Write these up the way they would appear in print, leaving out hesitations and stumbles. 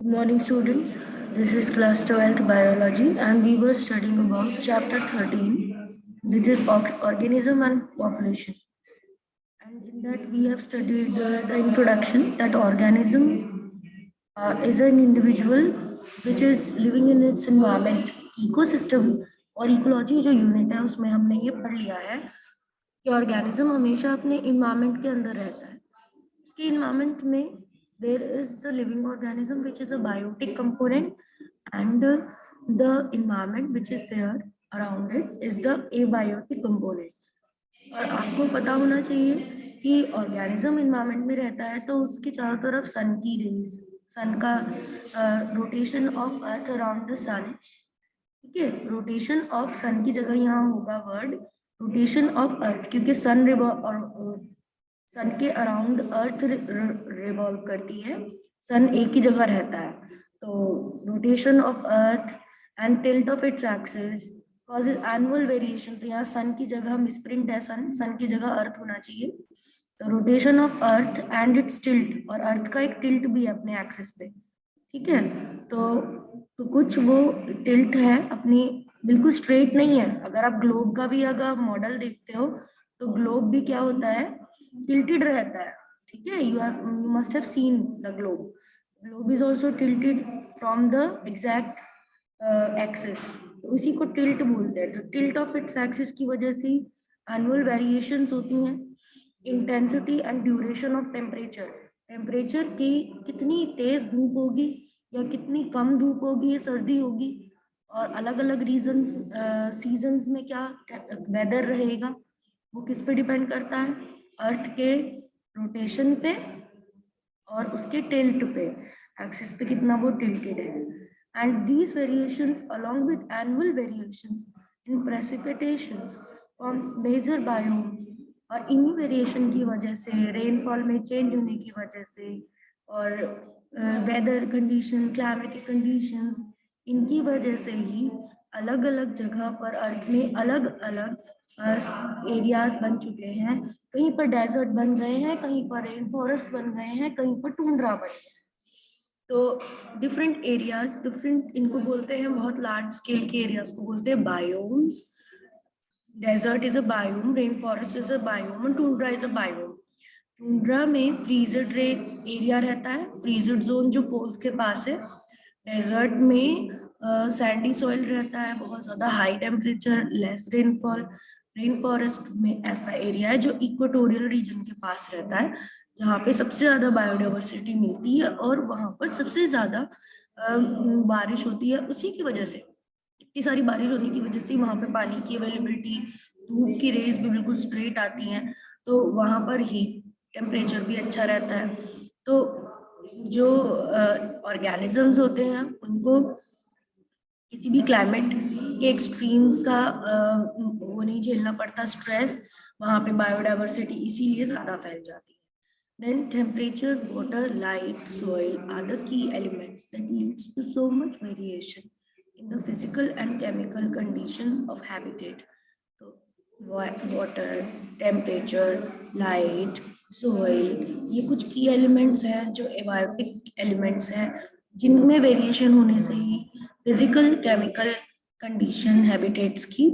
Good morning, students. This is class 12th biology, and we were studying about chapter 13, which is organism and population. And in that, we have studied the introduction that organism is an individual which is living in its environment. Ecosystem और ecology जो unit है उसमें हमने ये पढ़ लिया है कि ऑर्गेनिज्म हमेशा अपने इन्वायरमेंट के अंदर रहता है. उसके इन्वायरमेंट में there is the living organism which is a biotic component, and the environment which is there around it is the abiotic component. और आपको पता होना चाहिए कि ऑर्गेनिज्म इन्वायरमेंट में रहता है तो उसके चारों तरफ सन की रेज, सन का rotation of earth around the sun. ठीक है, रोटेशन ऑफ सन की जगह यहाँ होगा वर्ड रोटेशन ऑफ अर्थ, क्योंकि सन के अराउंड अर्थ रिवॉल्व करती है, सन एक ही जगह रहता है. तो rotation of earth and tilt of its axis causes annual variation. तो यहाँ सन की जगह मिसप्रिंट है, सन की जगह अर्थ होना चाहिए. तो rotation of earth and it's tilt, और अर्थ का एक टिल्ट भी है अपने एक्सिस पे. ठीक है, तो कुछ वो टिल्ट है अपनी, बिल्कुल स्ट्रेट नहीं है. अगर आप ग्लोब का भी अगर मॉडल देखते हो तो ग्लोब भी क्या होता है, टिल्टेड रहता है. ठीक है, you must have seen the globe. Globe is also tilted from the exact axis, उसी को टिल्ट बोलते हैं. तो टिल्ट ऑफ इट्स एक्सिस की वजह से एनुअल वेरिएशंस होती हैं. Intensity and duration of temperature, temperature की कितनी तेज धूप होगी या कितनी कम धूप होगी, ये सर्दी होगी, और अलग अलग रीजन्स सीजन्स में क्या वेदर रहेगा, वो किस पे डिपेंड करता है, अर्थ के रोटेशन पे और उसके टिल्ट पे, एक्सिस पे कितना वो टिल्टेड है. And these variations along with annual variations in precipitations forms major biome. और इन्हीं वेरिएशन की वजह से, रेनफॉल में चेंज होने की वजह से, और वेदर कंडीशन, क्लाइमेटिक कंडीशंस, इनकी वजह से ही अलग अलग जगह पर अर्थ में अलग अलग एरियाज बन चुके हैं. कहीं पर डेजर्ट बन गए हैं, कहीं पर रेन फॉरेस्ट बन गए हैं, कहीं पर टूंड्रा बन गए हैं. तो डिफरेंट एरियाज, डिफरेंट, इनको बोलते हैं बहुत लार्ज स्केल के एरियाज को बोलते हैं biomes. Desert is a biome, rainforest is a biome, और tundra is a biome. Tundra में फ्रीजड एरिया रहता है, फ्रीजड जोन जो पोल्स के पास है. डेजर्ट में सैंडी सॉइल रहता है, बहुत ज्यादा high temperature, less rainfall. Rain forest में ऐसा एरिया है जो इक्वेटोरियल रीजन के पास रहता है, जहाँ पे सबसे ज्यादा बायोडाइवर्सिटी मिलती है और वहां पर सबसे ज्यादा बारिश होती है. उसी की वजह से, इतनी सारी बारिश होने की वजह से वहां पे पानी की अवेलेबिलिटी, धूप की रेज भी बिल्कुल स्ट्रेट आती हैं, तो वहां पर ही टेम्परेचर भी अच्छा रहता है. तो जो ऑर्गेनिजम्स होते हैं उनको किसी भी क्लाइमेट के एक्सट्रीम्स का वो नहीं झेलना पड़ता, स्ट्रेस. वहाँ पे बायोडाइवर्सिटी इसीलिए ज़्यादा फैल जाती है. Then temperature, water, light, soil are the key elements that leads to so much variation in the physical and chemical conditions of habitat. So water, temperature, light, soil, ये कुछ key elements हैं जो abiotic elements हैं, जिनमें variation होने से ही physical chemical condition habitats की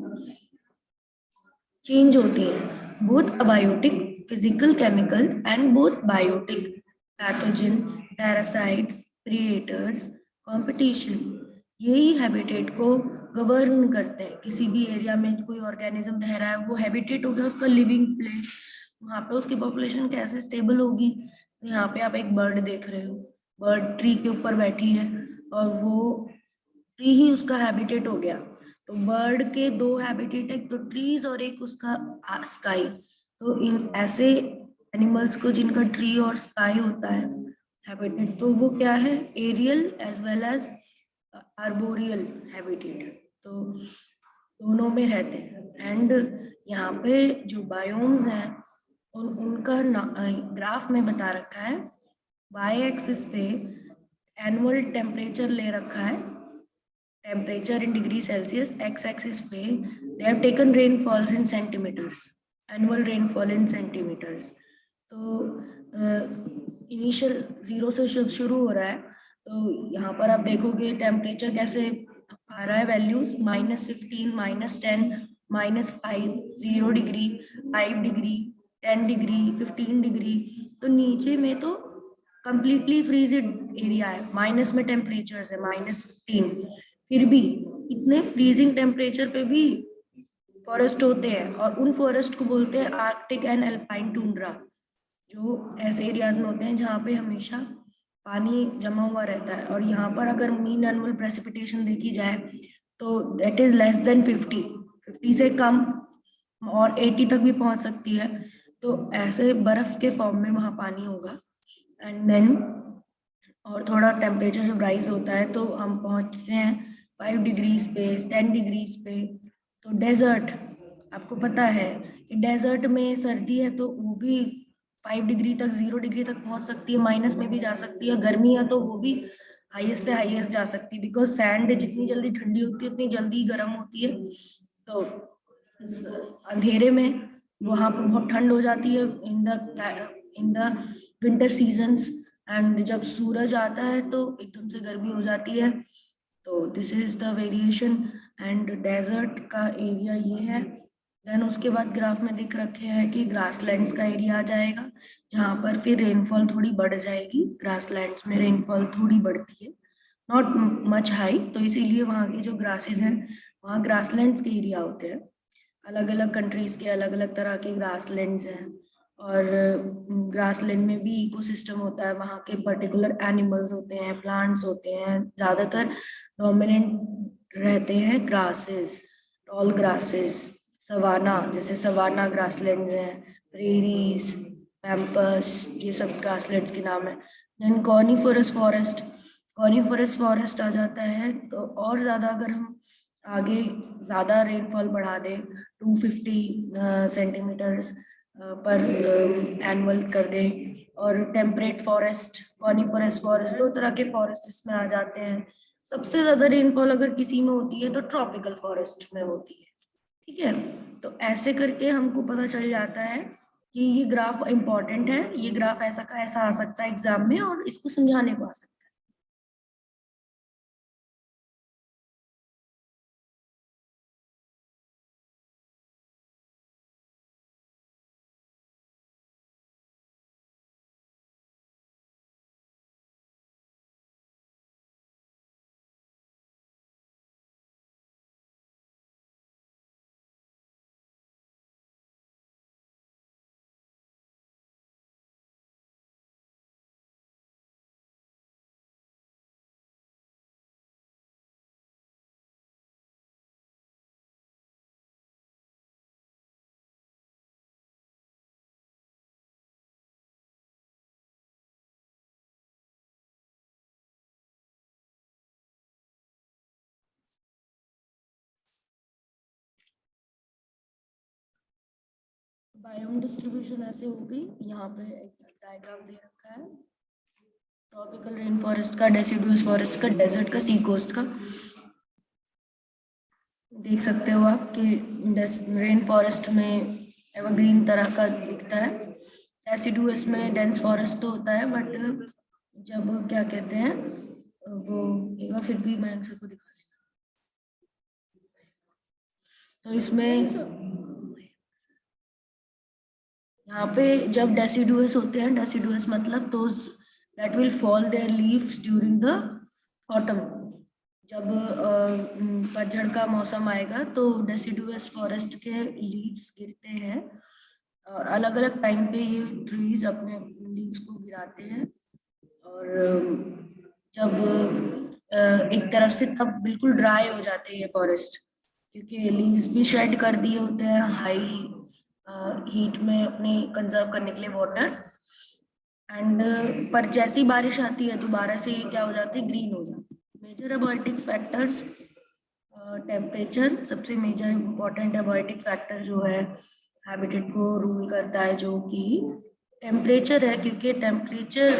चेंज होती है. Both abiotic, physical chemical, and both biotic, pathogen, parasites, predators, competition, यही हैबिटेट को गवर्न करते हैं. किसी भी एरिया में कोई ऑर्गेनिज्म रह रहा है, वो हैबिटेट हो गया उसका लिविंग प्लेस, वहाँ पे उसकी पॉपुलेशन कैसे स्टेबल होगी. यहाँ पे आप एक बर्ड देख रहे हो, बर्ड ट्री के ऊपर बैठी है और वो ट्री ही उसका हैबिटेट हो गया. तो बर्ड के दो हैबिटेट, एक तो ट्रीज और एक उसका स्काई. तो इन ऐसे एनिमल्स को जिनका ट्री और स्काई होता है हैबिटेट, तो वो क्या है, aerial as well as arboreal habitat, तो दोनों में रहते हैं. एंड यहाँ पे जो बायोम्स हैं उनका ग्राफ में बता रखा है. वाई एक्सिस पे एनुअल टेम्परेचर ले रखा है, temperature in degree Celsius. X axis पे they have taken rainfalls in centimetres, annual rainfall in centimetres. तो इनिशियल जीरो से शुरू हो रहा है, तो यहाँ पर आप देखोगे टेम्परेचर कैसे आ रहा है, values -15, -10, -5, 0 degree, 5 degree, 10 degree, 15 degree. तो नीचे में तो कंप्लीटली फ्रीजेड एरिया है, माइनस में टेम्परेचर है -15, फिर भी इतने फ्रीजिंग टेम्परेचर पे भी फॉरेस्ट होते हैं, और उन फॉरेस्ट को बोलते हैं आर्कटिक एंड अल्पाइन टुंड्रा, जो ऐसे एरियाज में होते हैं जहाँ पे हमेशा पानी जमा हुआ रहता है। और यहाँ पर अगर मीन एनुअल प्रेसिपिटेशन देखी जाए तो दैट इज लेस देन 50 से कम, और 80 तक भी पहुंच सकती है। तो ऐसे बर्फ के फॉर्म में वहाँ पानी होगा। एंड देन और थोड़ा टेम्परेचर जब राइज होता है तो हम पहुंचते हैं 5 डिग्रीज पे, 10 डिग्रीज पे। तो डेजर्ट, आपको पता है कि डेजर्ट में सर्दी है तो वो भी 5 डिग्री तक, 0 डिग्री तक पहुंच सकती है, माइनस में भी जा सकती है। गर्मी है तो वो भी हाईएस्ट से हाईएस्ट जा सकती है, बिकॉज सैंड जितनी जल्दी ठंडी होती है उतनी जल्दी गर्म होती है। तो अंधेरे में वहां पर बहुत ठंड हो जाती है in the winter seasons, and जब सूरज आता है तो एकदम से गर्मी हो जाती है। तो this is the variation. And desert का एरिया ये है। देन उसके बाद ग्राफ में दिख रखे हैं कि ग्रासलैंड्स का एरिया आ जाएगा, जहाँ पर फिर रेनफॉल थोड़ी बढ़ जाएगी। ग्रासलैंड्स में रेनफॉल थोड़ी बढ़ती है, नॉट मच हाई, तो इसीलिए वहाँ के जो ग्रासेस हैं वहाँ ग्रासलैंड्स के एरिया होते हैं। अलग अलग कंट्रीज के अलग अलग तरह के ग्रासलैंड्स हैं, और ग्रासलैंड में भी इकोसिस्टम होता है, वहाँ के पर्टिकुलर एनिमल्स होते हैं, प्लांट्स होते हैं। ज़्यादातर डोमिनेंट रहते हैं ग्रासेस, टॉल ग्रासेस, सवाना, जैसे सवाना ग्रासलैंड्स हैं, प्रेरीज, पैम्पस, ये सब ग्रासलैंड्स के नाम है। Then coniferous forest, coniferous forest आ जाता है। तो और ज़्यादा अगर हम आगे ज़्यादा रेनफॉल बढ़ा दे, 250 सेंटीमीटर्स पर एनुअल कर दे, और टेम्परेट फॉरेस्ट, कॉनिफरस फॉरेस्ट, दो तरह के फॉरेस्ट इसमें आ जाते हैं। सबसे ज़्यादा रेनफॉल अगर किसी में होती है तो ट्रॉपिकल फॉरेस्ट में होती है। ठीक है, तो ऐसे करके हमको पता चल जाता है कि ये ग्राफ इंपॉर्टेंट है, ये ग्राफ ऐसा का ऐसा आ सकता है एग्जाम में, और इसको समझाने को आ सकता है। बायोम डिस्ट्रीब्यूशन ऐसे होगी, यहाँ पे एक डायग्राम दे रखा है ट्रॉपिकल रेन फॉरेस्ट का, डेसिडुअस फॉरेस्ट का, डेजर्ट का, सी कोस्ट का। देख सकते हो आप कि रेन फॉरेस्ट में एवरग्रीन तरह का दिखता है, डेसिडुअस में डेंस फॉरेस्ट तो होता है, बट जब क्या कहते हैं वो एक बार फिर भी मैं सबको दिखा देता हूं। तो इसमें यहाँ पे जब डेसिडुअस होते हैं, डेसिडुअस मतलब those that will fall there leaves during the autumn. जब पतझड़ का मौसम आएगा तो डेसिडुअस फॉरेस्ट के लीव्स गिरते हैं, और अलग अलग टाइम पे ये ट्रीज अपने लीव्स को गिराते हैं। और जब एक तरफ से तब बिल्कुल ड्राई हो जाते हैं फॉरेस्ट, क्योंकि लीव्स भी शेड कर दिए होते हैं हाई हीट में अपने कंजर्व करने के लिए वाटर। एंड पर जैसी बारिश आती है दोबारा से ये क्या हो जाती है, ग्रीन हो जाती है। मेजर अबॉयटिक फैक्टर्स, टेम्परेचर सबसे मेजर इम्पॉर्टेंट अबॉयटिक फैक्टर जो है हैबिटेट को रूल करता है, जो कि टेम्परेचर है, क्योंकि टेम्परेचर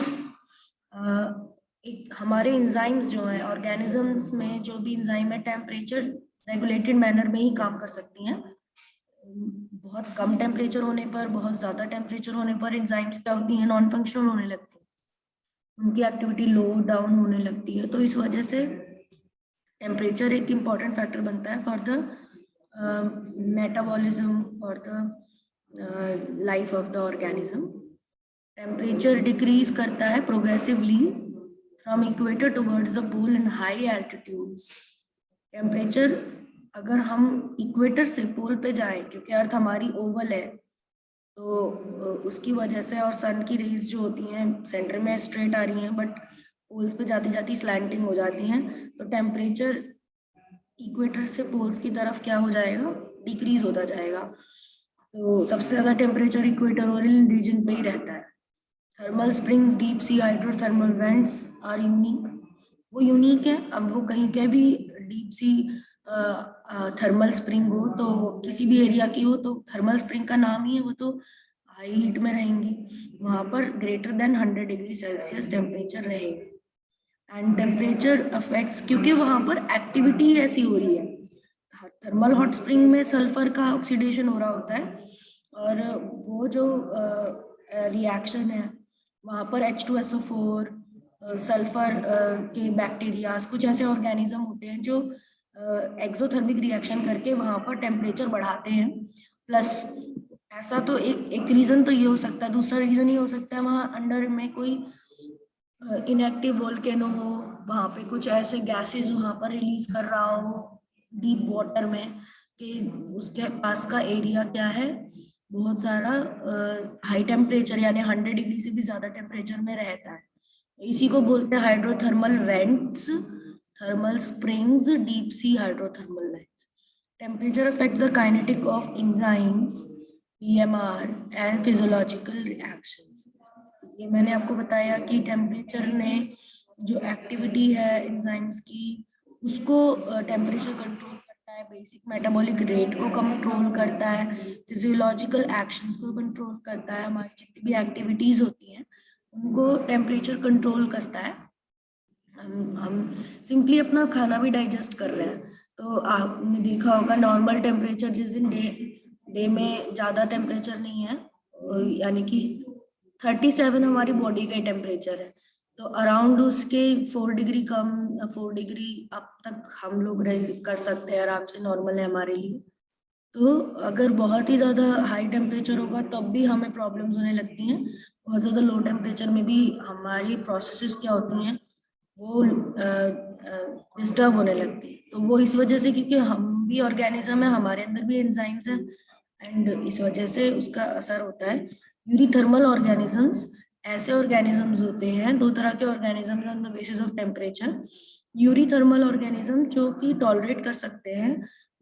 एक हमारे इंजाइम्स जो हैं ऑर्गेनिजम्स में, जो भी इंजाइम है टेम्परेचर रेगुलेटेड मैनर में ही काम कर सकती हैं। बहुत कम टेम्परेचर होने पर, बहुत ज़्यादा टेम्परेचर होने पर एंजाइम्स क्या होती हैं, नॉन फंक्शनल होने लगती हैं। उनकी एक्टिविटी लो डाउन होने लगती है। तो इस वजह से टेम्परेचर एक इम्पॉर्टेंट फैक्टर बनता है for the metabolism, for the life of the organism. Temperature decrease करता है progressively from equator towards the pole in high altitudes. Temperature अगर हम इक्वेटर से पोल पे जाएं, क्योंकि अर्थ हमारी ओवल है, तो उसकी वजह से, और सन की रेज जो होती हैं सेंटर में स्ट्रेट आ रही हैं, बट पोल्स पे जाती जाती स्लैंटिंग हो जाती हैं, तो टेम्परेचर इक्वेटर से पोल्स की तरफ क्या हो जाएगा, डिक्रीज होता जाएगा। तो सबसे ज़्यादा टेम्परेचर इक्वेटोरियल रीजन पे ही रहता है। Thermal springs, deep sea hydrothermal vents are unique. वो यूनिक है। अब वो कहीं के भी डीप सी थर्मल स्प्रिंग हो, तो किसी भी एरिया की हो, तो थर्मल स्प्रिंग का नाम ही है, वो तो हाई हीट में रहेंगी, वहाँ पर greater than 100 degree Celsius temperature रहेगा। एंड टेम्परेचर अफेक्ट्स, क्योंकि वहाँ पर एक्टिविटी ऐसी हो रही है। थर्मल हॉट स्प्रिंग में सल्फर का ऑक्सीडेशन हो रहा होता है, और वो जो रिएक्शन है वहाँ पर H2SO4, सल्फर के बैक्टीरियाज, कुछ ऐसे ऑर्गेनिज्म होते हैं जो एक्सोथर्मिक रिएक्शन करके वहाँ पर टेम्परेचर बढ़ाते हैं। प्लस ऐसा तो एक रीज़न तो ये हो सकता है, दूसरा रीज़न ये हो सकता है वहाँ अंडर में कोई इनएक्टिव वोल्केनो हो, वहाँ पे कुछ ऐसे गैसेस वहाँ पर रिलीज कर रहा हो डीप वाटर में, कि उसके पास का एरिया क्या है, बहुत सारा हाई टेम्परेचर यानी 100 डिग्री से भी ज़्यादा टेम्परेचर में रहता है। इसी को बोलते हैं hydrothermal vents, thermal springs, deep sea hydrothermal vents. Temperature affects the kinetic of enzymes, PMR and physiological reactions. ये मैंने आपको बताया कि टेम्परेचर ने जो एक्टिविटी है एंजाइम्स की, उसको टेम्परेचर कंट्रोल करता है, बेसिक मेटाबॉलिक रेट को कंट्रोल करता है, फिजियोलॉजिकल एक्शंस को कंट्रोल करता है, हमारी जितनी भी एक्टिविटीज होती हैं उनको टेम्परेचर कंट्रोल करता है। हम सिंपली अपना खाना भी डाइजेस्ट कर रहे हैं, तो आपने देखा होगा नॉर्मल टेम्परेचर जिस दिन डे में ज़्यादा टेम्परेचर नहीं है, यानी कि 37 हमारी बॉडी का टेम्परेचर है, तो अराउंड उसके 4 डिग्री कम, 4 डिग्री अब तक हम लोग रह कर सकते हैं, आराम से नॉर्मल है हमारे लिए। तो अगर बहुत ही ज़्यादा हाई टेम्परेचर होगा तब भी हमें प्रॉब्लम्स होने लगती हैं। बहुत ज़्यादा लो टेम्परेचर में भी हमारी प्रोसेसेस क्या होती हैं, वो डिस्टर्ब होने लगती है। तो वो इस वजह से, क्योंकि हम भी ऑर्गेनिज्म है, हमारे अंदर भी एंजाइम्स हैं, एंड इस वजह से उसका असर होता है। यूरीथर्मल ऑर्गेनिजम्स ऐसे ऑर्गेनिजम्स होते हैं, दो तरह के organisms on the basis of temperature. Eurythermal organism जो कि टॉलरेट कर सकते हैं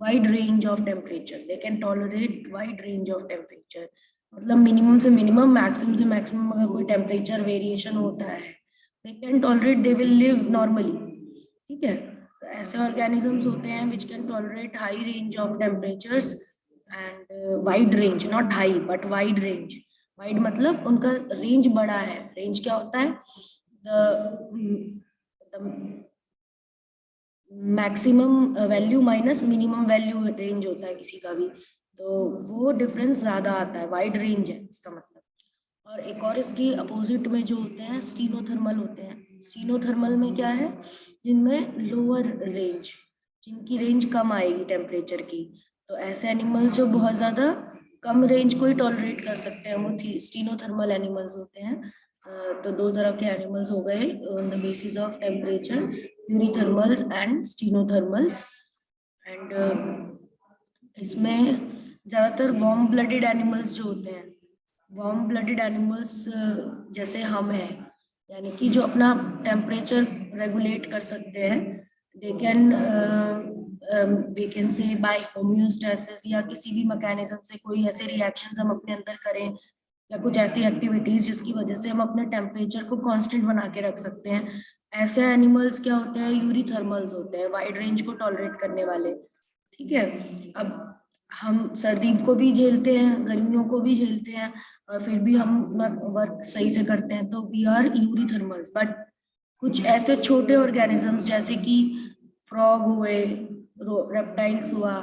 wide range of temperature, they can tolerate wide range of temperature, मतलब मिनिमम से मिनिमम, मैक्सिमम से मैक्सिमम अगर कोई टेम्परेचर वेरिएशन होता है, they can tolerate, they will live normally। ठीक है, तो ऐसे ऑर्गेनिजम्स होते हैं which can tolerate high range of temperatures and wide range, not high but wide range। wide मतलब उनका रेंज बड़ा है। रेंज क्या होता है, the maximum value minus minimum value range होता है किसी का भी, तो वो डिफरेंस ज्यादा आता है, वाइड रेंज है इसका मतलब। और एक और इसकी अपोजिट में जो होते हैं स्टीनोथर्मल होते हैं। स्टीनोथर्मल में क्या है, जिनमें लोअर रेंज, जिनकी रेंज कम आएगी टेम्परेचर की, तो ऐसे एनिमल्स जो बहुत ज़्यादा कम रेंज को ही टॉलरेट कर सकते हैं वो स्टीनोथर्मल एनिमल्स होते हैं। तो दो तरह के एनिमल्स हो गए on the basis of temperature, eurythermals and stenothermals. And इसमें ज़्यादातर वार्म ब्लडेड एनिमल्स जो होते हैं, वार्म ब्लडेड एनिमल्स जैसे हम हैं, यानी कि जो अपना टेम्परेचर रेगुलेट कर सकते हैं, they can we can say by homeostasis, या किसी भी मैकेनिज्म से कोई ऐसे रिएक्शंस हम अपने अंदर करें, या कुछ ऐसी एक्टिविटीज जिसकी वजह से हम अपने टेम्परेचर को कांस्टेंट बना के रख सकते हैं। ऐसे एनिमल्स क्या होते हैं, यूरीथर्मल्स होते हैं, वाइड रेंज को टॉलरेट करने वाले। ठीक है, अब हम सर्दी को भी झेलते हैं, गर्मियों को भी झेलते हैं, और फिर भी हम वर्क सही से करते हैं, तो वी आर यूरीथर्मल्स। बट कुछ ऐसे छोटे ऑर्गेनिजम्स जैसे कि फ्रॉग हुए, रेप्टाइल्स हुआ,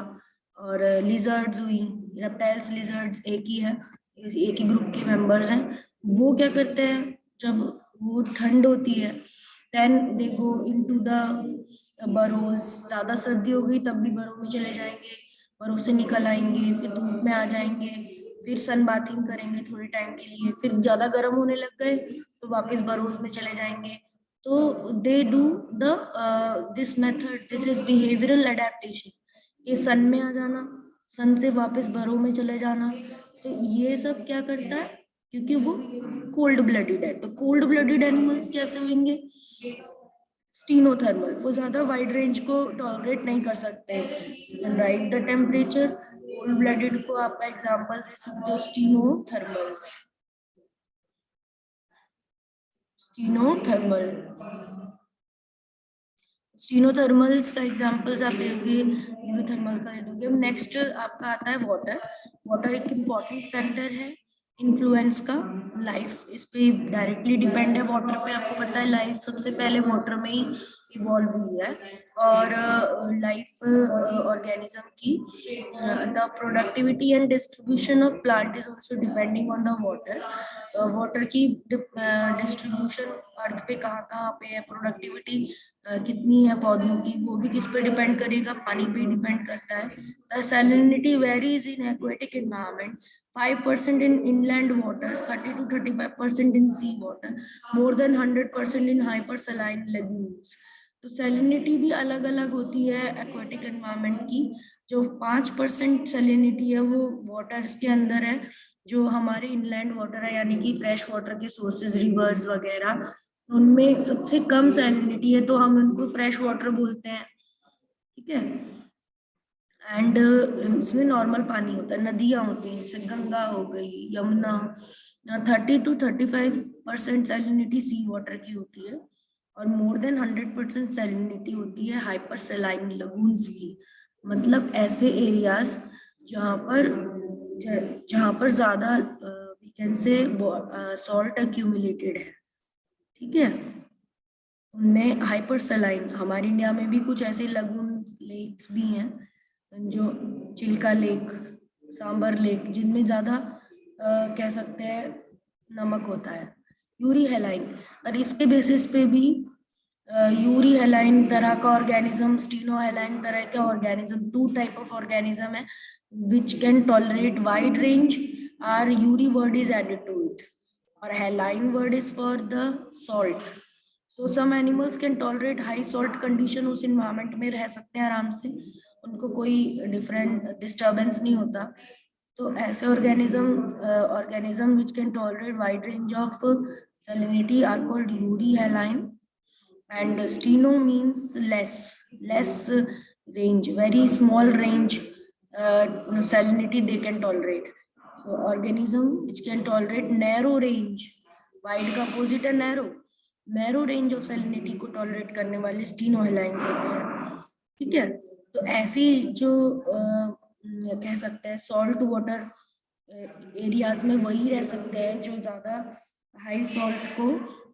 और लिजर्ड्स हुई, रेप्टाइल्स लिजर्ड्स एक ही है, एक ही ग्रुप के मेंबर्स हैं, वो क्या करते हैं, जब वो ठंड होती है। Then they go into the burrows, ज्यादा सर्दी हो गई तब भी बरो में चले जाएंगे, बरो से निकल आएंगे, फिर धूप में आ जाएंगे, फिर सन बाथिंग करेंगे थोड़े टाइम के लिए, फिर ज्यादा गर्म होने लग गए तो वापस बरोज में चले जाएंगे। तो they do the this method, this is behavioural adaptation, ये सन में आ जाना, सन से वापस बरो में चले जाना। तो ये सब क्या करता है, क्योंकि वो कोल्ड ब्लडेड है। तो कोल्ड ब्लडेड एनिमल्स कैसे होंगे, स्टीनोथर्मल, वो ज्यादा वाइड रेंज को टॉलरेट नहीं कर सकते, right the temperature. Cold blooded को आपका एग्जांपल दे सकते हो स्टीनोथर्मल्स, स्टीनोथर्मल, स्टीनोथर्मल्स का एग्जांपल्स आप देखोगे, यूरोथर्मल का दे दोगे। अब नेक्स्ट आपका आता है वाटर। वाटर एक इम्पॉर्टेंट फैक्टर है इन्फ्लुएंस का, लाइफ इस पे डायरेक्टली डिपेंड है वाटर पे। आपको पता है लाइफ सबसे पहले वाटर में ही इवॉल्व हुई है, और लाइफ ऑर्गेनिज्म की the productivity and distribution of plant is also depending on the water. Water की डिस्ट्रीब्यूशन अर्थ पे कहाँ कहाँ पे है, प्रोडक्टिविटी कितनी है पौधों की, वो भी किस पे डिपेंड करेगा, पानी पे डिपेंड करता है। The salinity varies in aquatic environment, 5% in inland waters, 30 to 35% in sea water, more than 100% in hypersaline lagoons। तो सैलिनिटी भी अलग अलग होती है एक्वेटिक एनवायरनमेंट की। जो 5% सैलिनिटी है वो वाटर्स के अंदर है, जो हमारे इनलैंड वाटर है यानी कि फ्रेश वाटर के सोर्सेज, रिवर्स वगैरह, उनमें सबसे कम सैलिनिटी है, तो हम उनको फ्रेश वाटर बोलते हैं, ठीक है। एंड इसमें नॉर्मल पानी होता है, नदियां होती हैं, जैसे गंगा हो गई, Yamuna. 30 to 35% salinity sea water की होती है, और मोर देन 100% सैलिनिटी होती है हाइपर सेलाइन लगून्स की। मतलब ऐसे एरियाज जहाँ पर जहाँ पर ज्यादा we can say salt accumulated है, ठीक है, उनमें हाइपर सेलाइन। हमारे इंडिया में भी कुछ ऐसे लगून लेक्स भी हैं, जो चिल्का लेक, सांबर लेक, जिनमें ज्यादा कह सकते हैं नमक होता है, यूरी हेलाइन। और इसके बेसिस पे भी यूरी हेलाइन तरह का ऑर्गेनिज्म, स्टीनो हेलाइन तरह का organism, two type of organism है which can tolerate wide range, are eury word is added to it, और haline word is for the salt. So some animals can tolerate high salt condition, उस environment में रह सकते हैं आराम से, उनको कोई डिफरेंट डिस्टर्बेंस नहीं होता। तो ऐसे organism which can tolerate wide range of salinity are called euryhaline, and steno means less range, very small range salinity they can tolerate. So organism which can tolerate narrow range, wide का opposite है narrow range of salinity को tolerate करने वाले स्टीनोहेलाइंस होते हैं, ठीक है। तो ऐसी जो कह सकते हैं सॉल्ट वाटर एरियाज में वही रह सकते हैं जो ज्यादा हाई सॉल्ट को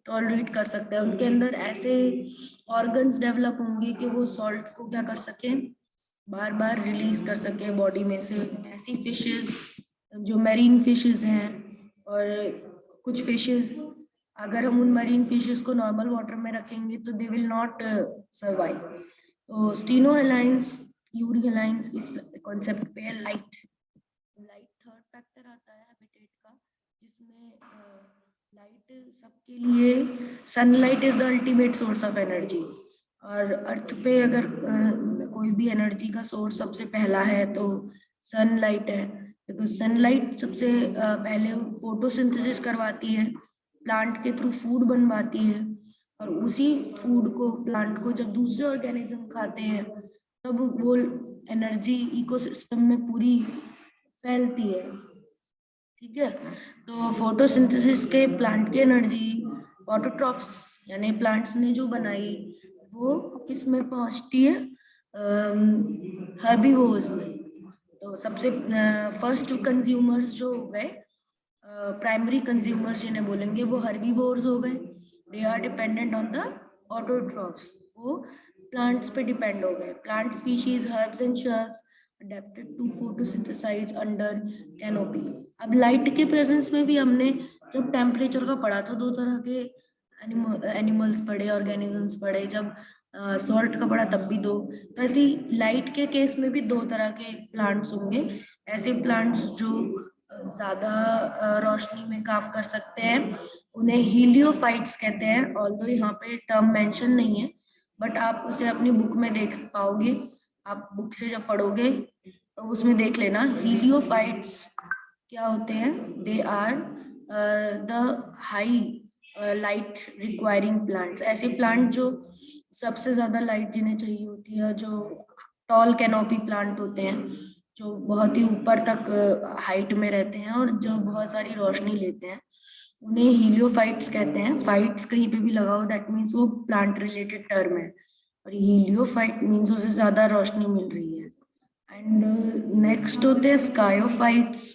टॉलरेट कर सकते हैं, उनके अंदर ऐसे ऑर्गन्स डेवलप होंगे कि वो सॉल्ट को क्या कर सके, बार बार रिलीज कर सके बॉडी में से। ऐसी फिशेस जो मैरीन फिशेस हैं, और कुछ फिशेस अगर हम उन मरीन फिशेस को नॉर्मल वाटर में रखेंगे तो दे विल नॉट सर्वाइव। तो स्टीनोहेलाइंस, यूरिहेलाइंस इस कॉन्सेप्ट पे है। लाइट थर्ड फैक्टर आता है हैबिटेट का, जिसमें लाइट सबके लिए, sunlight is the ultimate source of energy. और अर्थ पे अगर कोई भी एनर्जी का सोर्स सबसे पहला है तो सनलाइट है, बिकॉज सनलाइट सबसे पहले फोटोसिंथेसिस करवाती है, प्लांट के थ्रू फूड बनवाती है, और उसी फूड को प्लांट को जब दूसरे ऑर्गेनिज्म खाते हैं तब वो एनर्जी इकोसिस्टम में पूरी फैलती है, ठीक है। तो फोटोसिंथेसिस के प्लांट की एनर्जी ऑटोट्रॉफ्स यानी प्लांट्स ने जो बनाई वो किस में पहुंचती है, हर्बीवोर्स में। तो सबसे फर्स्ट कंज्यूमर्स जो हो गए, प्राइमरी कंज्यूमर्स जिन्हें बोलेंगे, वो हर्बीवोर्स हो गए। They are dependent on the autotrophs, वो प्लांट्स पे डिपेंड हो गए। Plant species, herbs and shrubs adapted to photosynthesize under canopy। अब लाइट के प्रेजेंस में भी हमने जब टेम्परेचर का पढ़ा था, दो तरह के एनिमल्स पढ़े, ऑर्गेनिजम्स पढ़े, जब सॉल्ट का पढ़ा तब भी दो। तो ऐसे लाइट के केस में भी दो तरह के प्लांट्स होंगे। ऐसे प्लांट्स जो ज्यादा रोशनी में काम कर सकते हैं उन्हें हीलियोफाइट्स कहते हैं। ऑल्दो यहाँ पे टर्म मेंशन नहीं है, बट आप उसे अपनी बुक में देख पाओगे। आप बुक से जब पढ़ोगे तो उसमें देख लेना हीलियोफाइट्स क्या होते हैं। They are the high light requiring plants. ऐसे प्लांट जो सबसे ज्यादा लाइट जिन्हें चाहिए होती है, जो टॉल कैनोपी प्लांट होते हैं, जो बहुत ही ऊपर तक हाइट में रहते हैं और जो बहुत सारी रोशनी लेते हैं, उन्हें हीलियोफाइट्स कहते हैं। फाइट्स कहीं पे भी लगा हो दैट मीन्स वो प्लांट रिलेटेड टर्म है, और हीलियोफाइट मीन्स उसे ज्यादा रोशनी मिल रही है। एंड नेक्स्ट होते हैं स्कायोफाइट्स।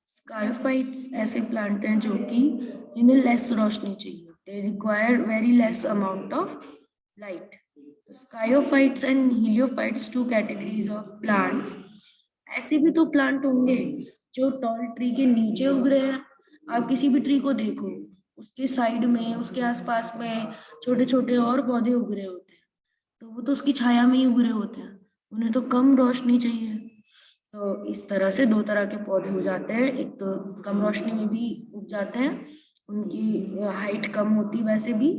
स्कायोफाइट्स ऐसे प्लांट हैं जो कि इन्हें लेस रोशनी चाहिए, they require very less amount of light. Sciophytes and heliophytes two categories of plants. ऐसे भी तो प्लांट होंगे जो टॉल ट्री के नीचे उग रहे हैं। आप किसी भी ट्री को देखो, उसके साइड में, उसके आसपास में छोटे छोटे और पौधे उग रहे होते हैं, तो वो तो उसकी छाया में ही उग रहे होते हैं, उन्हें तो कम रोशनी चाहिए। तो इस तरह से दो तरह के पौधे हो जाते हैं, एक तो कम रोशनी में भी उग जाते हैं, उनकी हाइट कम होती वैसे भी,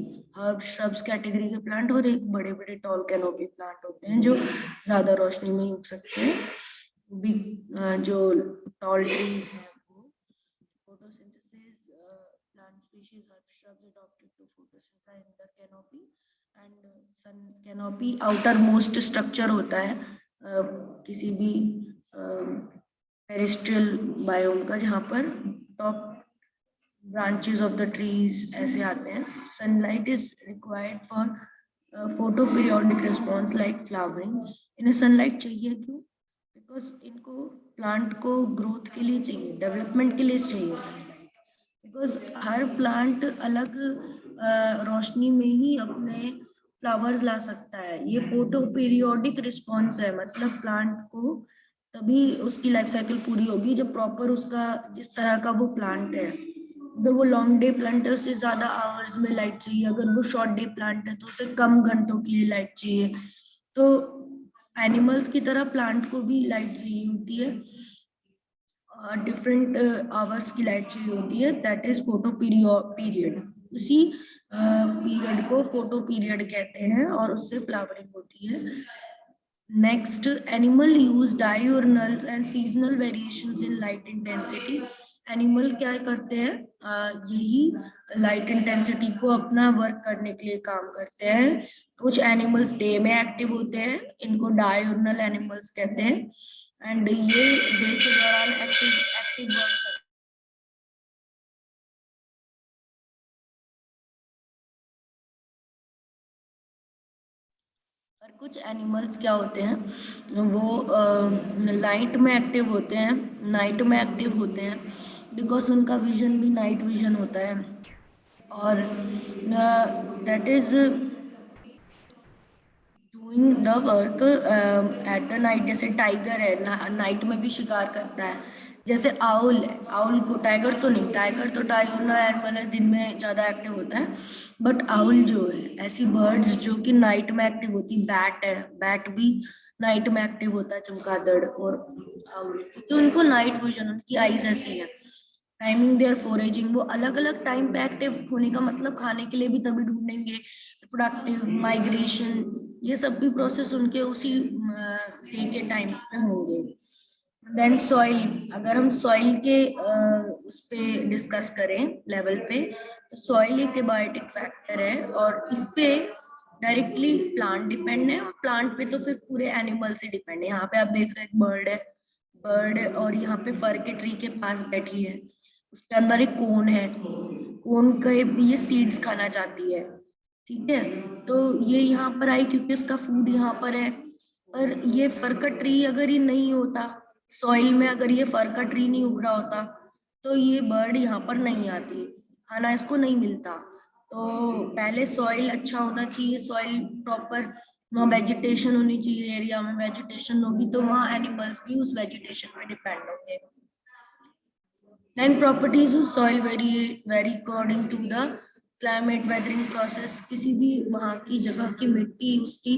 श्रब्स कैटेगरी के प्लांट, और एक बड़े बड़े टॉल कैनोपी प्लांट होते हैं जो ज्यादा रोशनी में ही उग सकते हैं। बिग जो टॉल ट्रीज हैं वो photosynthesis, plant species have shrubs adapted to photosynthesize in the canopy, and sun canopy outermost structure होता है किसी भी टेरेस्ट्रियल बायोम का, जहाँ पर top branches of the trees ऐसे आते हैं। Sunlight is required for photoperiodic response like flowering। इन्हें sunlight चाहिए क्यों? बिकॉज इनको प्लांट को ग्रोथ के लिए चाहिए, डेवलपमेंट के लिए चाहिए सनलाइट। बिकॉज हर प्लांट अलग रोशनी में ही अपने फ्लावर्स ला सकता है। ये फोटो पीरियोडिक रिस्पॉन्स है, मतलब प्लांट को तभी उसकी लाइफ साइकिल पूरी होगी जब प्रॉपर उसका जिस तरह का वो प्लांट है, अगर वो लॉन्ग डे प्लांट है उसे ज्यादा आवर्स में लाइट चाहिए, अगर वो शॉर्ट डे प्लांट है तो उसे कम घंटों के लिए लाइट चाहिए। तो एनिमल्स की तरह प्लांट को भी लाइट चाहिए होती है, डिफरेंट आवर्स की लाइट चाहिए होती है, दैट इज फोटो पीरियड। उसी पीरियड को फोटो पीरियड कहते हैं और उससे फ्लावरिंग होती है। Next, animal use diurnals and seasonal variations in light intensity. Animal क्या करते हैं, यही लाइट इंटेंसिटी को अपना वर्क करने के लिए काम करते हैं। कुछ एनिमल्स डे में एक्टिव होते हैं, इनको डायurnal एनिमल्स कहते हैं, एंड ये डे के दौरान एक्टिव वर्क करते हैं। और कुछ एनिमल्स क्या होते हैं, वो लाइट में एक्टिव होते हैं, नाइट में एक्टिव होते हैं, बिकॉज उनका विजन भी नाइट विजन होता है। और that is doing the work at the night. जैसे टाइगर है, नाइट में भी शिकार करता है। जैसे आउल है, आउल को, टाइगर तो नहीं, टाइगर तो डायurnal एनिमल है, दिन में ज्यादा एक्टिव होता है। बट आउल जो है, ऐसी बर्ड्स जो कि नाइट में एक्टिव होती, बैट है, बैट भी नाइट में एक्टिव होता है, चमगादड़ और आउल, क्योंकि उनको नाइट विजन, उनकी आईज ऐसी है। टाइमिंग देयर फोरेजिंग, वो अलग अलग टाइम पे एक्टिव होने का मतलब खाने के लिए भी तभी ढूंढेंगे, प्रोडक्टिव माइग्रेशन, ये सब भी प्रोसेस उनके उसी डे के टाइम पे होंगे। देन सॉइल, अगर हम सॉइल के उस पे डिस्कस करें लेवल पे, तो सॉइल एक एबायोटिक फैक्टर है और इस पे डायरेक्टली प्लांट डिपेंड है, और प्लांट पे तो फिर पूरे एनिमल से डिपेंड है। यहाँ पे आप देख रहे हैं एक बर्ड है, बर्ड और यहाँ पे फर के ट्री के पास बैठी है, उसके अंदर एक कोन है, कोन का ये सीड्स खाना चाहती है, ठीक है। तो ये यहाँ पर आई क्योंकि उसका फूड यहाँ पर है। पर ये फर का ट्री अगर ये नहीं होता, सॉइल में अगर ये फर का ट्री नहीं उग रहा होता, तो ये बर्ड यहाँ पर नहीं आती, खाना इसको नहीं मिलता। तो पहले सॉइल अच्छा होना चाहिए, सॉइल प्रॉपर, वहाँ वेजिटेशन होनी चाहिए, एरिया में वेजिटेशन होगी तो वहाँ एनिमल्स भी उस वेजिटेशन पे डिपेंड होंगे। Then properties of soil vary according to the climate, weathering process, किसी भी वहाँ की जगह की मिट्टी उसकी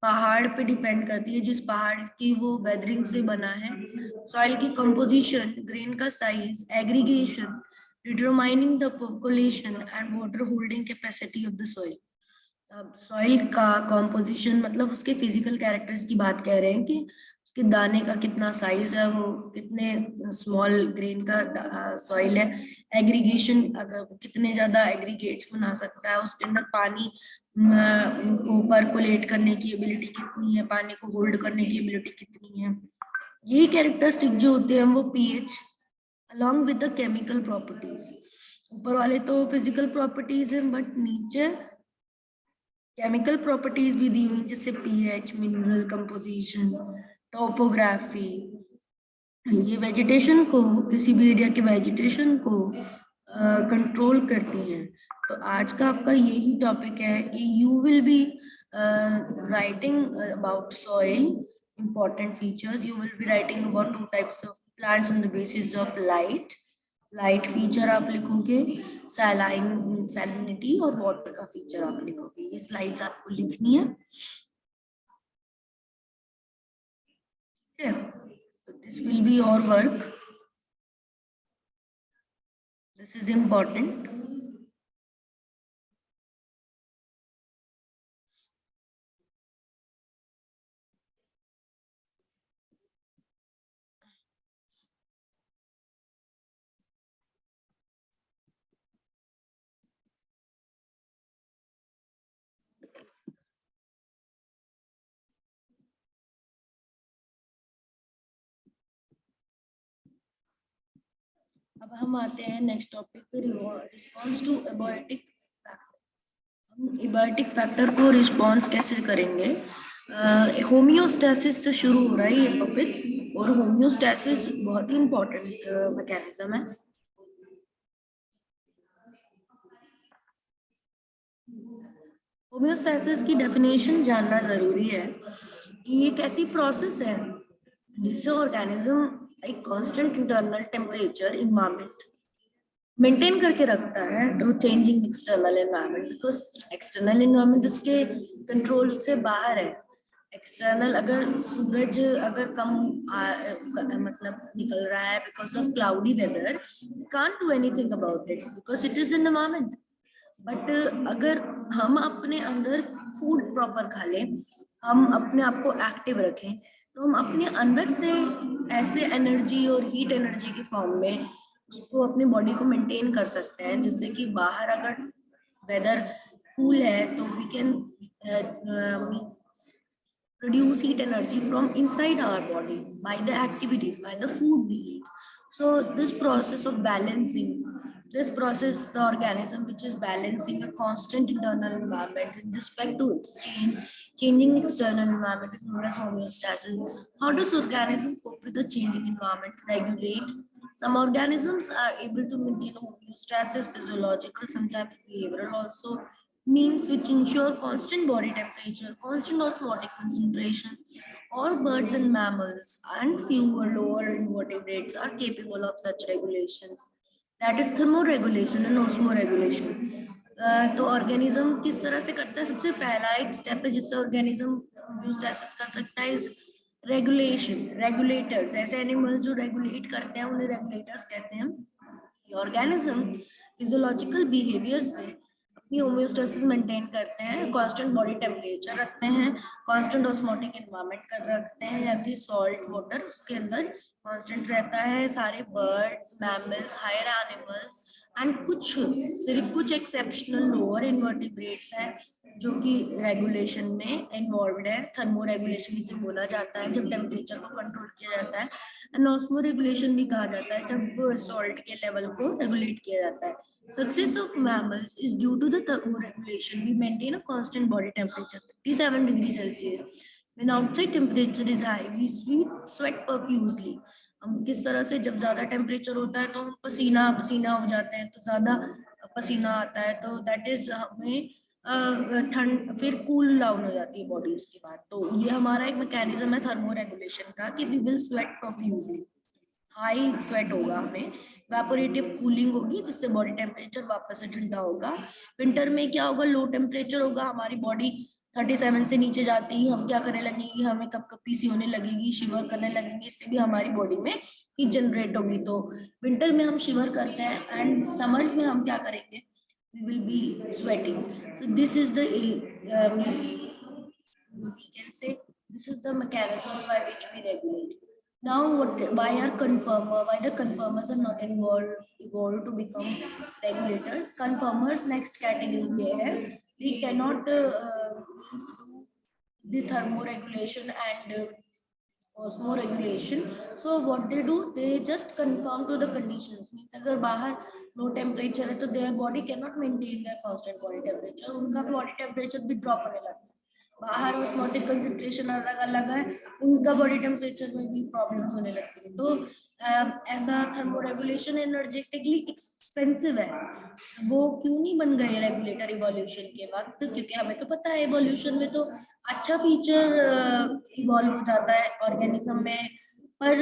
पहाड़ पे डिपेंड करती है, जिस पहाड़ की वो वेदरिंग से बना है। सॉइल की कंपोजिशन, ग्रेन का size, aggregation, determining the population and water holding capacity of the soil. अब सॉइल का कॉम्पोजिशन मतलब उसके फिजिकल कैरेक्टर्स की बात कह रहे हैं कि उसके दाने का कितना साइज है, वो कितने स्मॉल ग्रेन का सॉइल है। एग्रीगेशन, अगर वो कितने ज्यादा एग्रीगेट्स बना सकता है, उसके अंदर पानी को परकोलेट करने की एबिलिटी कितनी है, पानी को होल्ड करने की एबिलिटी कितनी है। यही कैरेक्टरिस्टिक जो होते हैं वो pH along with the chemical properties, ऊपर वाले तो फिजिकल प्रॉपर्टीज हैं, बट नीचे केमिकल प्रॉपर्टीज भी दी हुई, जैसे पीएच, मिनरल कंपोजिशन, टोपोग्राफी। ये वेजिटेशन को, किसी भी एरिया के वेजिटेशन को कंट्रोल करती हैं। तो आज का आपका यही टॉपिक है कि you will be writing about soil important features. You will be writing about two types of plants on the basis of light feature आप लिखोगे, सैलिनिटी और वाटर का फीचर आप लिखोगे। ये स्लाइड्स आपको लिखनी है। This will be your work, this is important. अब हम आते हैं नेक्स्ट टॉपिक पे, रिस्पॉन्स टू एबायोटिक फैक्टर। हम एबायोटिक फैक्टर को रिस्पॉन्स कैसे करेंगे? होम्योस्टैसिस से शुरू हो रहा है ये टॉपिक, और होम्योस्टैसिस बहुत ही इंपॉर्टेंट मैकेनिज्म है। होम्योस्टैसिस की डेफिनेशन जानना जरूरी है कि ये एक ऐसी प्रोसेस है जिससे ऑर्गेनिज्म एक constant internal temperature environment maintain करके रखता है to changing external environment, because external environment उसके कंट्रोल से बाहर है। एक्सटर्नल, अगर सूरज अगर कम मतलब निकल रहा है because of cloudy weather, can't do anything about it because it is environment. But अगर हम अपने अंदर फूड प्रॉपर खा लें, हम अपने आप को एक्टिव रखें, तो हम अपने अंदर से ऐसे एनर्जी और हीट एनर्जी के फॉर्म में उसको अपनी बॉडी को मेंटेन कर सकते हैं, जिससे कि बाहर अगर वेदर कूल है तो we can produce heat energy from inside our body by the activities, by the food we eat. So this process of balancing, this process, the organism which is balancing a constant internal environment in respect to its changing external environment is known as homeostasis. How does organism cope with the changing environment? Regulate. Some organisms are able to maintain homeostasis, physiological, sometimes behavioral also, means which ensure constant body temperature, constant osmotic concentration. All birds and mammals and fewer lower invertebrates are capable of such regulations. That is thermoregulation and osmoregulation. तो organism किस तरह से करता है? सबसे पहला एक step है जिससे ऑर्गेनिज्म होम्योस्टैसिस कर सकता है, इज रेगुलेशन। रेगुलेटर्स, ऐसे एनिमल्स जो रेगुलेट करते हैं उन्हें रेगुलेटर्स कहते हैं। ऑर्गेनिज्म फिजियोलॉजिकल बिहेवियर से अपनी होम्योस्टेसिस मेंटेन करते हैं, कांस्टेंट बॉडी टेम्परेचर रखते हैं, कांस्टेंट ऑस्मोटिक एनवायरनमेंट कर रखते हैं, यानी सॉल्ट वाटर उसके अंदर कांस्टेंट रहता है। सारे birds, mammals, higher animals and कुछ, सिर्फ कुछ एक्सेप्शनल लोअर इन्वर्टिब्रेट्स हैं जो कि रेगुलेशन में इन्वॉल्व है। थर्मो रेगुलेशन इसे बोला जाता है जब टेम्परेचर को कंट्रोल किया जाता है, एंड ऑस्मो रेगुलेशन भी कहा जाता है जब सॉल्ट के लेवल को रेगुलेट किया जाता है। Success of mammals is due to the thermoregulation. We maintain a constant body temperature, 37 degrees Celsius. When outside temperature is high, we sweat profusely. हम किस तरह से, जब ज्यादा टेम्परेचर होता है तो हम पसीना पसीना हो जाते हैं, तो ज्यादा पसीना आता है, तो दैट इज हमें ठंड, फिर कूल डाउन हो जाती है बॉडी उसके बाद। तो ये हमारा एक मैकेनिज्म है थर्मो रेगुलेशन का कि we will sweat profusely. High sweat होगा, हमें इवेपोरेटिव कूलिंग होगी जिससे बॉडी टेम्परेचर वापस से ठंडा होगा। विंटर में क्या होगा, लो टेम्परेचर होगा, हमारी बॉडी 37 से नीचे जाती ही हम क्या करने लगेगी, हमें कपकपी सी होने लगेगी, शिवर करने लगेंगे, इससे भी हमारी बॉडी में हीट जनरेट होगी। तो विंटर में हम शिवर करते हैं एंड समर्स में हम क्या करेंगे, we will be sweating. So this is the means we can say this is the mechanisms by which we regulate. Now, why the conformers are not evolved to become regulators? Conformers next category में है, they cannot means do the thermoregulation and osmoregulation. So what they do, they just conform to the conditions. Means अगर बाहर low temperature है तो their body cannot maintain their constant body temperature, उनका body temperature भी drop होने लगता है। बाहर ऑस्मोटिक कंसंट्रेशन अलग अलग है, उनका बॉडी टेम्परेचर में भी प्रॉब्लम्स होने लगती है। तो ऐसा थर्मोरेगुलेशन एनर्जेटिकली एक्सपेंसिव है। वो क्यों नहीं बन गए रेगुलेटर इवोल्यूशन के वक्त, क्योंकि हमें तो पता है इवोल्यूशन में तो अच्छा फीचर इवॉल्व हो जाता है ऑर्गेनिज्म में, पर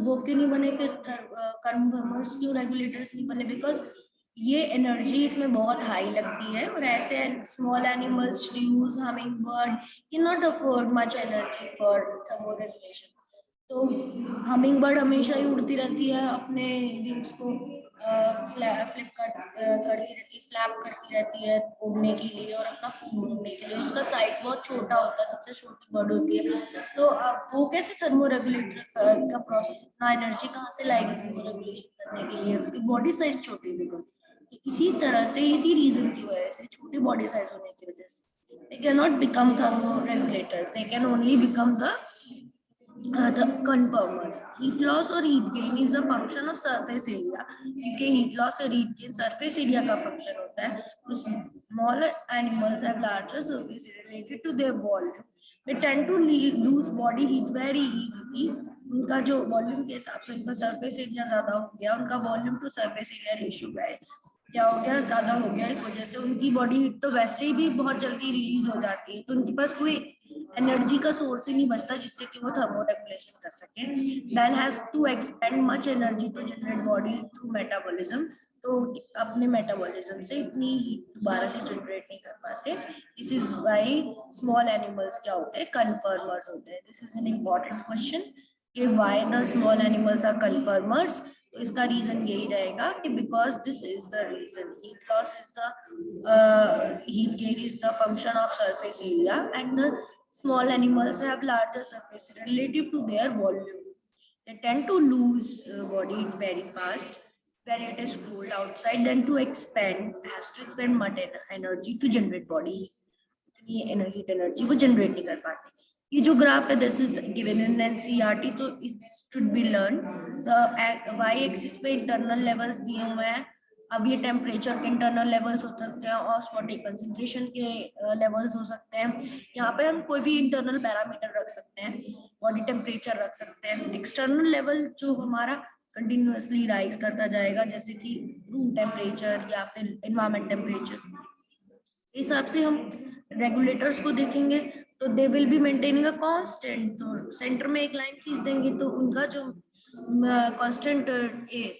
वो क्यों नहीं बने फिर कन्फर्मर्स क्यों रेगुलेटर्स नहीं बने? बिकॉज ये एनर्जी इसमें बहुत हाई लगती है और ऐसे small animals, shrews, hummingbird can not afford much energy for thermoregulation. तो हमिंग बर्ड हमेशा ही उड़ती रहती है, अपने विंग्स को फ्लिप करती रहती है, फ्लैप करती रहती है उड़ने के लिए और अपना फूड ढूंढने के लिए। उसका साइज बहुत छोटा होता है, सबसे छोटी बर्ड होती है। तो अब वो कैसे थर्मोरेगुलेटर का प्रोसेस, इतना एनर्जी कहाँ से लाएगी थर्मोरेगुलेशन करने के लिए? उसकी बॉडी साइज छोटी है। तो इसी तरह से, इसी रीजन की वजह से, छोटी बॉडी साइज होने की वजह से they cannot become thermoregulators, they can only become the conformers. Heat loss or heat gain is a function of surface area, क्योंकि heat loss और heat gain surface area का function होता है। तो smaller animals have larger surface area related to their volume. They tend to lose body heat very easily. उनका जो volume के हिसाब से उनका सरफेस एरिया ज्यादा हो गया, उनका volume to surface area ratio क्या हो गया, ज्यादा हो गया। इस वजह से उनकी बॉडी हीट तो वैसे ही भी बहुत जल्दी रिलीज हो जाती है, तो उनके पास कोई एनर्जी का सोर्स ही नहीं बचता जिससे कि वो थर्मोरेगुलेशन कर सके। Then has to expend much energy to generate body through metabolism. तो अपने मेटाबॉलिज्म से इतनी हीट दोबारा से जनरेट नहीं कर पाते। This is why small animals क्या होते हैं, कन्फर्मर्स होते हैं। This is an important question कि why the small animals are conformers. तो इसका रीजन यही रहेगा कि because this is the reason, heat loss is the heat gain is the function of surface area and the small animals have larger surface relative to their volume. They tend to lose body heat very fast when it is cold outside, then to expand has to expend much energy to generate body heat. इतनी heat energy वो generate नहीं कर पाते। ये जो graph है this is given in NCERT, तो it should be learn. The Y axis पे इंटरनल लेवल्स दिए हुए हैं। अब ये टेम्परेचर के इंटरनल लेवल्स हो सकते हैं, ऑस्मोटिक कंसंट्रेशन के लेवल्स हो सकते हैं। यहाँ पे हम कोई भी इंटरनल पैरामीटर रख सकते हैं, बॉडी टेम्परेचर रख सकते हैं। एक्सटर्नल लेवल जो हमारा कंटिन्यूअसली राइज करता जाएगा, जैसे कि रूम टेम्परेचर या फिर एनवायरमेंट टेम्परेचर, इस हिसाब से हम रेगुलेटर्स को देखेंगे तो दे will be maintaining a constant. तो सेंटर में एक लाइन खींच देंगे तो उनका जो कांस्टेंट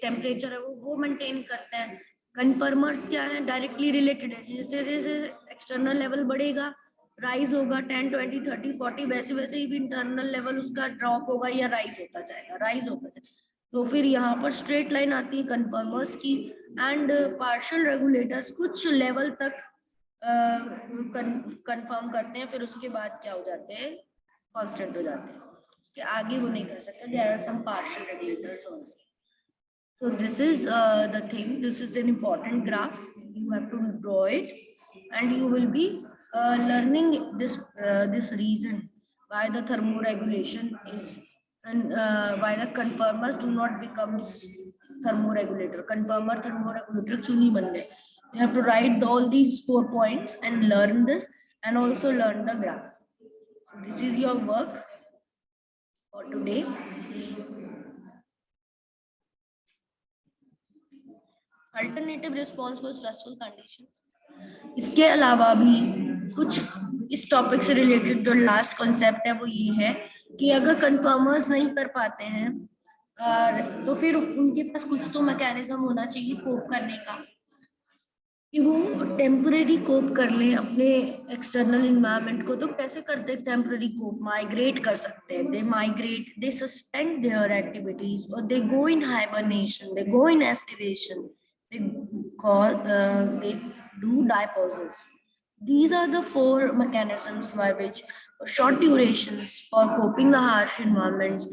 टेम्परेचर है वो मेंटेन करते हैं। कन्फर्मर्स क्या है, डायरेक्टली रिलेटेड है। जैसे जैसे एक्सटर्नल लेवल बढ़ेगा, राइज होगा 10, 20, 30, 40, वैसे वैसे ही भी इंटरनल लेवल उसका ड्रॉप होगा या राइज होता जाएगा, राइज होता जाएगा। तो फिर यहाँ पर स्ट्रेट लाइन आती है कन्फर्मर्स की। एंड पार्शियल रेगुलेटर्स कुछ लेवल तक कंफर्म करते हैं, फिर उसके बाद क्या हो जाते हैं, कांस्टेंट हो जाते हैं, उसके आगे वो नहीं कर सकते। There are some partial regulators also. So this is the thing, this is an important graph, you have to draw it and you will be learning this reason why the thermoregulation is and why the conformers do not becomes thermoregulator, conformer thermoregulator क्यों नहीं बन गए। You have to write all these 4 points and learn this and also learn the graph. So this is your work for today. Alternative response for stressful conditions. इसके अलावा भी कुछ इस topic से रिलेटेड जो लास्ट कॉन्सेप्ट है वो ये है कि अगर कन्फर्मर्स नहीं कर पाते हैं और तो फिर उनके पास कुछ तो मैकेनिज्म होना चाहिए कोप करने का, कि वो टेम्परेरी कोप कर ले अपने एक्सटर्नल इन्वायरमेंट को। तो कैसे करते हैं टेम्परेरी कोप? माइग्रेट कर सकते हैं, they migrate, they suspend their activities, और they go in hibernation, they go in aestivation, they call they do diapauses. These are the four mechanisms by which short durations for coping the harsh environments,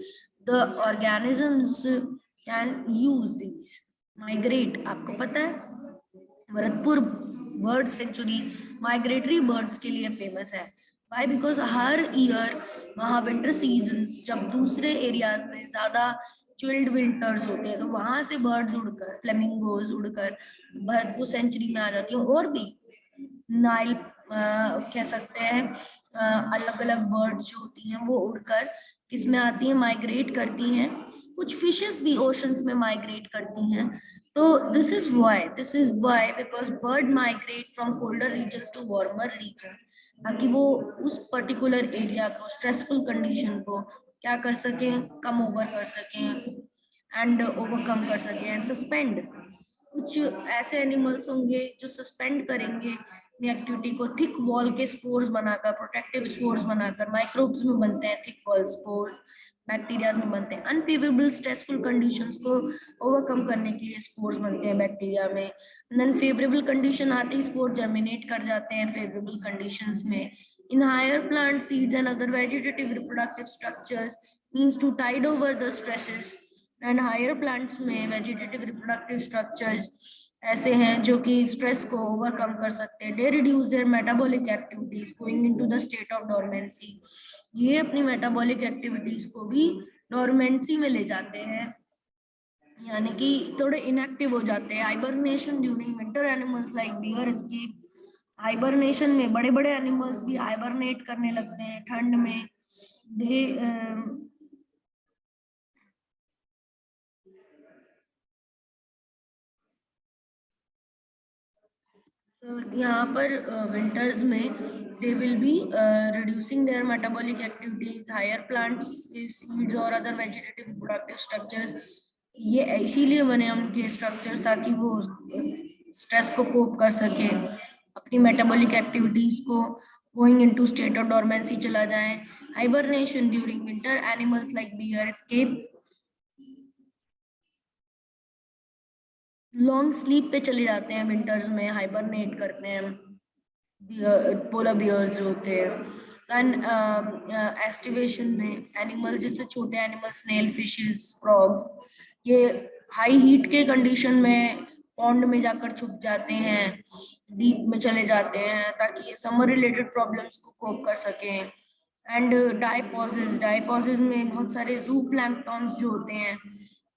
the organisms can use these. Migrate, आपको पता है Bharatpur bird sanctuary migratory birds के लिए famous है। Y? Because her year वहाँ winter season, जब दूसरे areas में ज्यादा चिल्ड विंटर्स होते हैं, तो वहां से बर्ड्स उड़कर, फ्लेमिंगोज उड़कर भरतपुर सेंचुरी में आ जाती हैं। और भी नाइल कह सकते हैं, अलग अलग बर्ड्स जो होती हैं वो उड़कर किस में आती हैं, माइग्रेट करती हैं। कुछ फिशेस भी ओशंस में माइग्रेट करती हैं। तो this is why because bird migrate from colder regions to warmer region, ताकि वो उस पर्टिकुलर एरिया को, स्ट्रेसफुल कंडीशन को क्या कर सकें, कम ओवर कर सकें एंड ओवरकम कर सकें एंड सस्पेंड। कुछ ऐसे एनिमल्स होंगे जो सस्पेंड करेंगे अपनी एक्टिविटी को, थिक वॉल के स्पोर्स बनाकर, प्रोटेक्टिव स्पोर्स बनाकर, माइक्रोब्स में बनते हैं थिक वॉल स्पोर्स, बैक्टीरिया में बनते हैं। अनफेवरेबल स्ट्रेसफुल कंडीशंस को ओवरकम करने के लिए स्पोर्स बनते हैं बैक्टीरिया में। नॉन फेवरेबल कंडीशन आते ही स्पोर जर्मिनेट कर जाते हैं फेवरेबल कंडीशंस में। In higher plant seeds and other vegetative reproductive structures means to tide over the stresses, and higher plants में vegetative reproductive structures ऐसे हैं जो कि स्ट्रेस को ओवरकम कर सकते हैं। They reduce their metabolic activities going into the state of dormancy. ये अपनी metabolic activities को भी dormancy में ले जाते हैं, यानी कि थोड़े इनएक्टिव हो जाते हैं। Hibernation during winter, animals like bear escape. Hibernation में बड़े बड़े एनिमल्स भी हाइबरनेट करने लगते हैं ठंड में। दे यहाँ पर विंटर्स में they will be reducing their metabolic activities, higher plants, seeds और अदर वेजिटेटिव रिप्रोडक्टिव स्ट्रक्चर्स। ये इसीलिए बने उनके स्ट्रक्चर्स ताकि वो स्ट्रेस को कोप कर सके, अपनी मेटाबॉलिक एक्टिविटीज को going into state of dormancy चला जाए। Hibernation during winter, animals like bear escape, long sleep पे चले जाते हैं विंटर्स में, हाइबरनेट करते हैं। पोलर बियर्स जो होते हैं। एस्टिवेशन में एनिमल, जैसे छोटे एनिमल, स्नेल, फिशेस, फ्रॉग्स, ये हाई हीट के कंडीशन में पॉन्ड में जाकर छुप जाते हैं, डीप में चले जाते हैं, ताकि ये समर रिलेटेड प्रॉब्लम्स को कोप कर सकें। एंड डायपोसिस में बहुत सारे जू प्लैंक्टॉन्स जो होते हैं,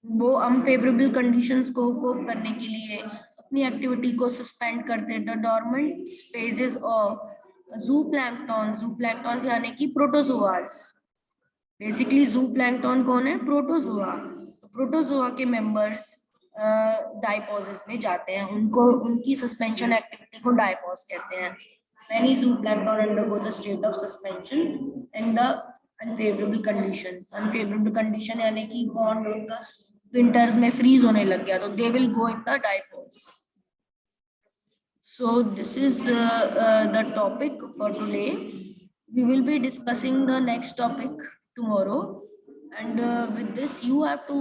वो अनफेवरेबल कंडीशंस को कोप करने के लिए अपनी एक्टिविटी को सस्पेंड करते हैं। द डॉर्मेंट स्पेसेस ऑफ जू प्लैंक्टॉन्स यानी कि प्रोटोजोआस। बेसिकली जू प्लैंक्टॉन कौन है? प्रोटोजोआ। तो प्रोटोजोआ के मेंबर्स डायपोसिस में जाते हैं, उनको, उनकी सस्पेंशन एक्टिविटी को डायपोस कहते हैं। Many zooplankton undergo the state of suspension in the unfavorable condition. Unfavorable condition यानी कि pond उनका winters में freeze होने लग गया, तो they will go in the diapause. So this is the topic for today. We will be discussing the next topic tomorrow, and with this you have to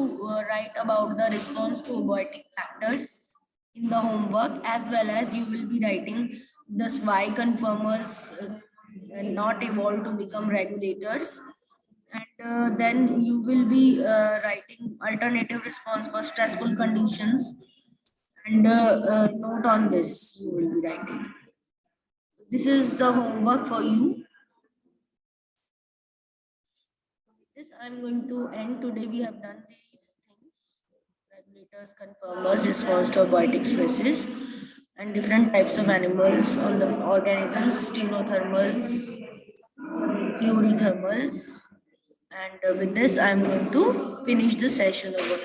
write about the response to abiotic factors in the homework, as well as you will be writing this why conformers not evolved to become regulators, and then you will be writing alternative response for stressful conditions, and note on this you will be writing. This is the homework for you. This I'm going to end. Today we have done these things: regulators, conformers, response to abiotic stresses, and different types of animals on the organisms, stenothermals, pleurithermals. And with this I'm going to finish the session over.